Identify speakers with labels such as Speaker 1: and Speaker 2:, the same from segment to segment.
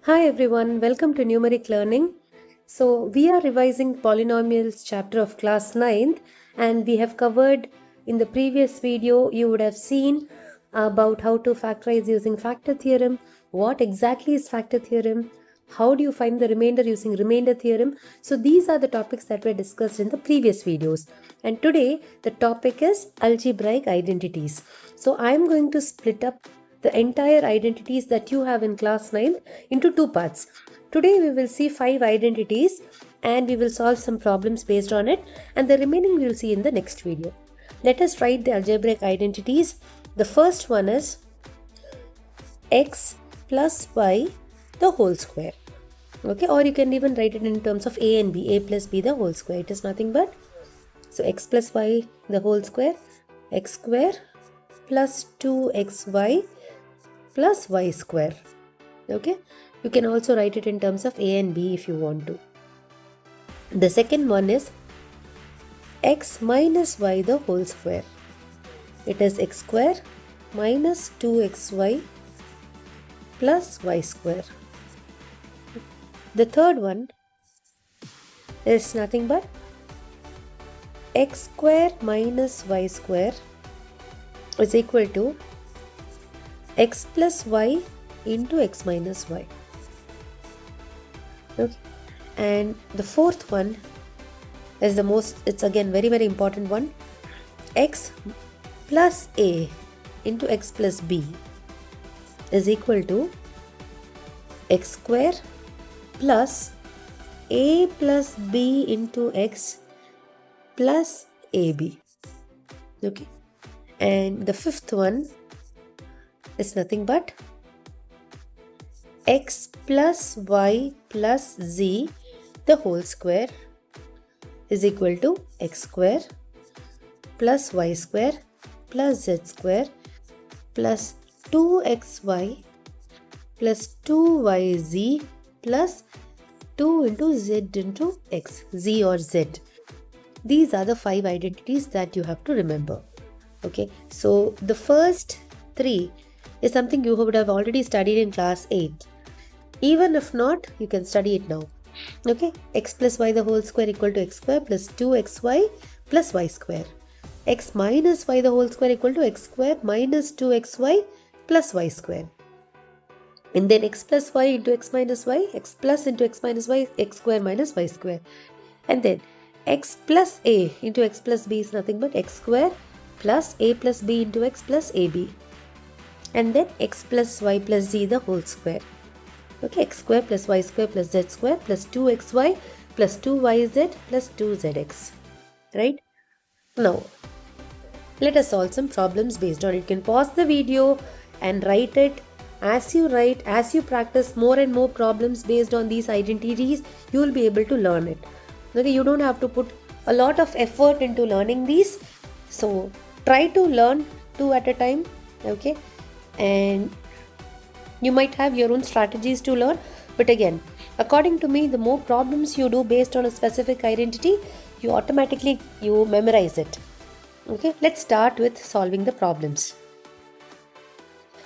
Speaker 1: Hi everyone, welcome to Numeriq Learning. So we are revising Polynomials chapter of class 9th, and we have covered in the previous video, you would have seen about how to factorize using factor theorem, what exactly is factor theorem, how do you find the remainder using remainder theorem. So these are the topics that were discussed in the previous videos, and today the topic is algebraic identities. So I am going to split up the entire identities that you have in class 9 into two parts. Today we will see 5 identities and we will solve some problems based on it, and the remaining we will see in the next video. Let us write the algebraic identities. The first one is x plus y the whole square. Okay, or you can even write it in terms of a and b, a plus b the whole square. It is nothing but, so x plus y the whole square, x square plus 2xy plus y square. Okay, you can also write it in terms of a and b if you want to. The second one is x minus y the whole square. It is x square minus 2xy plus y square. The third one is nothing but x square minus y square is equal to x plus y into x minus y. Okay, and the fourth one is the most, it's again very important one, x plus a into x plus b is equal to x square plus a plus b into x plus ab. Okay, and the fifth one is nothing but x plus y plus z the whole square is equal to x square plus y square plus z square plus 2xy plus 2yz plus 2 into z into x, z or z. These are the 5 identities that you have to remember. Okay, so the first 3 is something you would have already studied in class 8. Even if not, you can study it now. Okay, x plus y the whole square equal to x square plus 2xy plus y square. X minus y the whole square equal to x square minus 2xy plus y square. And then x plus y into x minus y, x plus into x minus y, x square minus y square. And then x plus a into x plus b is nothing but x square plus a plus b into x plus ab. And then x plus y plus z the whole square. Okay, x square plus y square plus z square plus 2xy plus 2yz plus 2zx. Right? Now, let us solve some problems based on it. You can pause the video and write it. As you write, as you practice more and more problems based on these identities, you will be able to learn it. Okay, you don't have to put a lot of effort into learning these. So, try to learn 2 at a time. Okay, and you might have your own strategies to learn, but again, according to me, the more problems you do based on a specific identity, you automatically memorize it. Okay, let's start with solving the problems.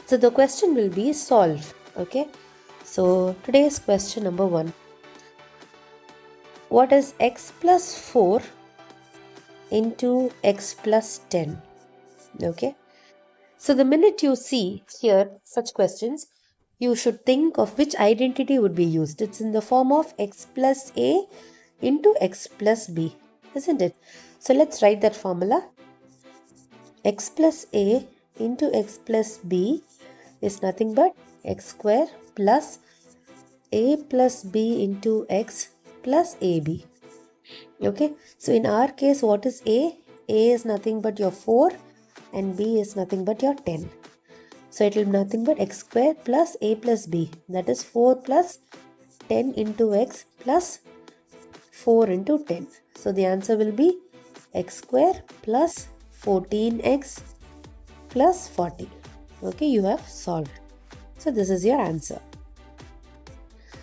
Speaker 1: So the question will be solve. Okay, so today's question number 1. What is x plus 4 into x plus 10? Okay, so the minute you see here such questions, you should think of which identity would be used. It's in the form of x plus a into x plus b, isn't it? So let's write that formula. X plus a into x plus b is nothing but x square plus a plus b into x plus ab. Okay, so in our case, what is a? A is nothing but your 4 and b is nothing but your 10. So it will be nothing but x square plus a plus b, that is 4 plus 10 into x plus 4 into 10. So the answer will be x square plus 14x plus 40. Okay, you have solved. So this is your answer.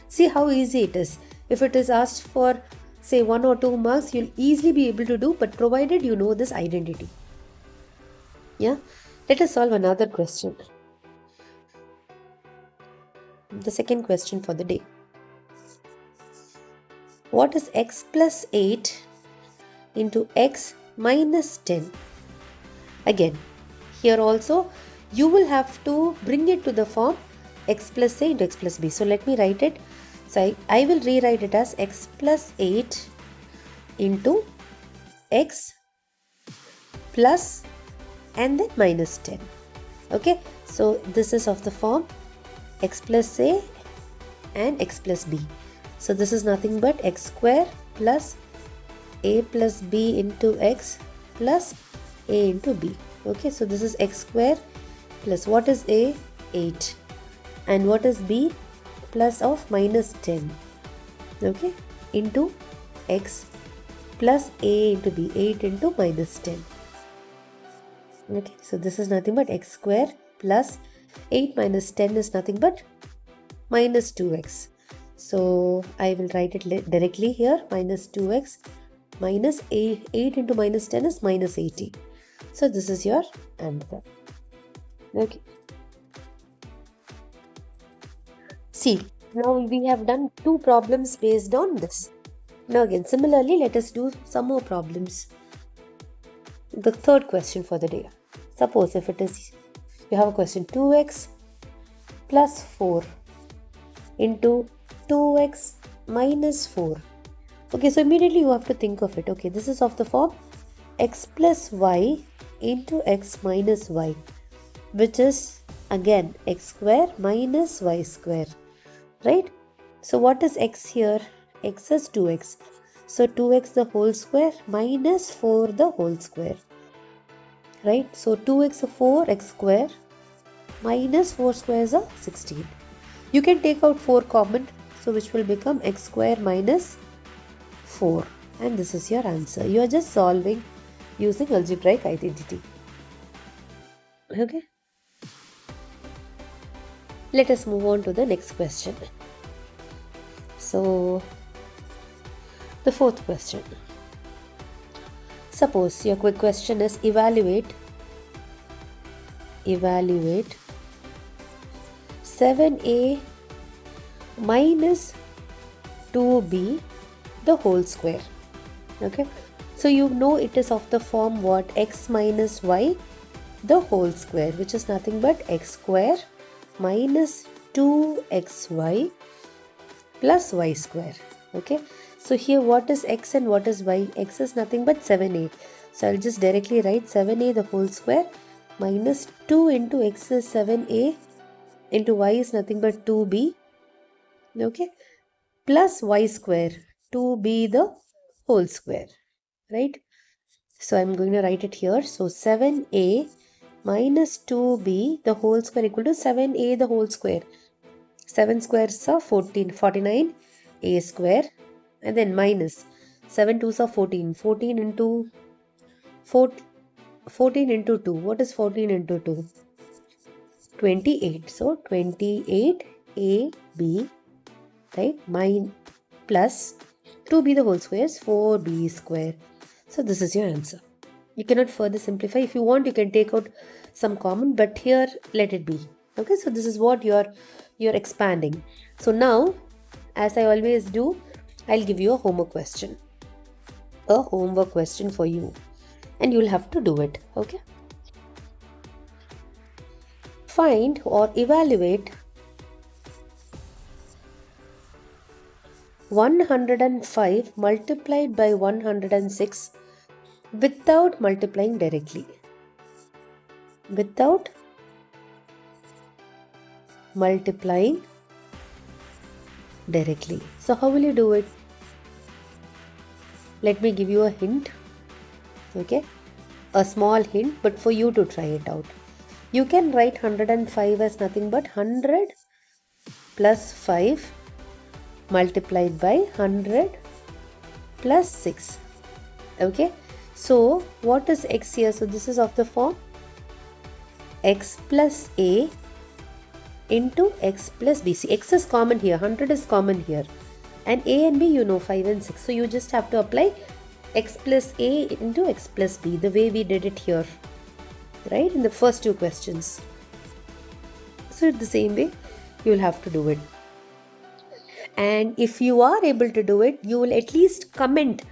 Speaker 1: See how easy it is. If it is asked for say 1 or 2 marks, you'll easily be able to do, but provided you know this identity. Yeah, let us solve another question. the second question for the day. What is x plus 8 into x minus 10? Again, here also you will have to bring it to the form x plus a into x plus b. So let me write it. So I will rewrite it as x plus 8 into x plus and then minus 10. Okay, so this is of the form x plus a and x plus b. So this is nothing but x square plus a plus b into x plus a into b. Okay, so this is x square plus what is a? 8. And what is b? Plus of minus 10. Okay, into x plus a into b. 8 into minus 10. Okay, so this is nothing but x square plus 8 minus 10 is nothing but minus 2x. So I will write it directly here. Minus 2x minus 8 into minus 10 is minus 80. So this is your answer. Okay. See, now we have done 2 problems based on this. Now again, similarly, let us do some more problems. The third question for the day. Suppose if it is, you have a question 2x plus 4 into 2x minus 4. Okay, so immediately you have to think of it. Okay, this is of the form x plus y into x minus y, which is again x square minus y square, right? So what is x here? X is 2x. So 2x the whole square minus 4 the whole square, right? So 2x is 4x square minus 4 squares are 16. You can take out 4 common, so which will become x square minus 4, and this is your answer. You are just solving using algebraic identity. Okay. Let us move on to the next question. So the fourth question. Suppose your quick question is evaluate 7a minus 2b the whole square. Okay, so you know it is of the form what? X minus y the whole square, which is nothing but x square minus 2xy plus y square. Okay, so here what is x and what is y? X is nothing but 7a. So I'll just directly write 7a the whole square minus 2 into x is 7a into y is nothing but 2b. Okay, plus y square 2b the whole square, right? So I'm going to write it here. So 7a minus 2b the whole square equal to 7a the whole square. 7 squares are 49 a square, and then minus 7 2s are 14 into 14 into 2. What is 14 into 2? 28. So 28 ab, right? Plus 2b the whole square is 4b square. So this is your answer. You cannot further simplify. If you want, you can take out some common, but here let it be. Okay, so this is what you're expanding. So now, as I always do, I'll give you a homework question. A homework question for you, and you'll have to do it. Okay. Find or evaluate 105 multiplied by 106 without multiplying directly. Without multiplying directly. So how will you do it? Let me give you a hint. Okay, a small hint, but for you to try it out. You can write 105 as nothing but 100 plus 5 multiplied by 100 plus 6. Okay, so what is x here? So this is of the form x plus a into x plus b. See, x is common here, 100 is common here, and a and b you know 5 and 6. So you just have to apply x plus a into x plus b the way we did it here, right, in the first two questions. So the same way you will have to do it. And if you are able to do it, you will at least comment,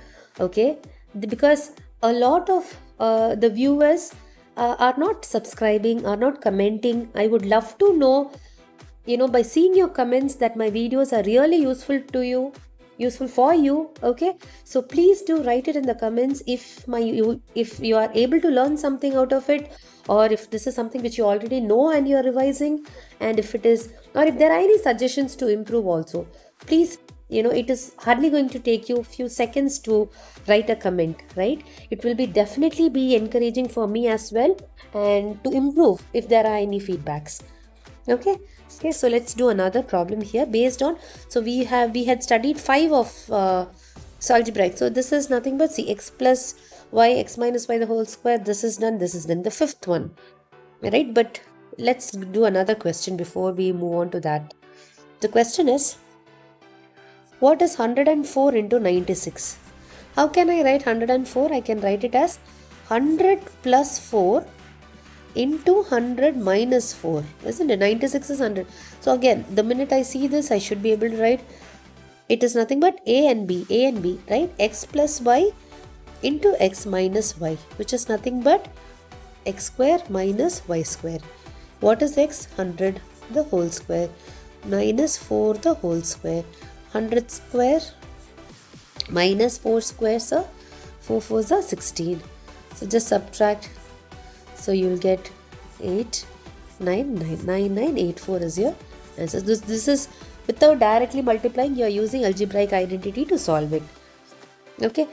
Speaker 1: okay? Because a lot of the viewers are not subscribing, are not commenting. I would love to know, by seeing your comments, that my videos are really useful to you, useful for you. Okay, so please do write it in the comments if you are able to learn something out of it, or if this is something which you already know and you are revising, and if it is, or if there are any suggestions to improve also. Please, it is hardly going to take you a few seconds to write a comment, right? It will be definitely be encouraging for me as well, and to improve if there are any feedbacks. Okay, so let's do another problem here based on, so we had studied 5 of algebraic. So this is nothing but see, x plus y, x minus y the whole square. This is done, the fifth one, right? But let's do another question before we move on to that. The question is, what is 104 into 96? How can I write 104? I can write it as 100 plus 4 into 100 minus 4, isn't it? 96 is 100. So again, the minute I see this, I should be able to write, it is nothing but a and b, right? X plus y into x minus y, which is nothing but x square minus y square. What is x? 100 the whole square minus 4 the whole square. 100 square minus 4 squares are 4 4s are 16. So just subtract. So you will get 8999984 is your answer. This is without directly multiplying. You are using algebraic identity to solve it. Okay,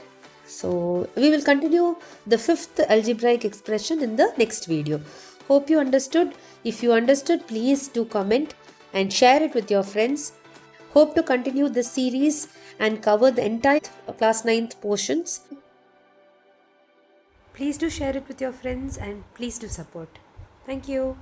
Speaker 1: so we will continue the fifth algebraic expression in the next video. Hope you understood. If you understood, please do comment and share it with your friends. Hope to continue this series and cover the entire class 9th portions. Please do share it with your friends and please do support. Thank you.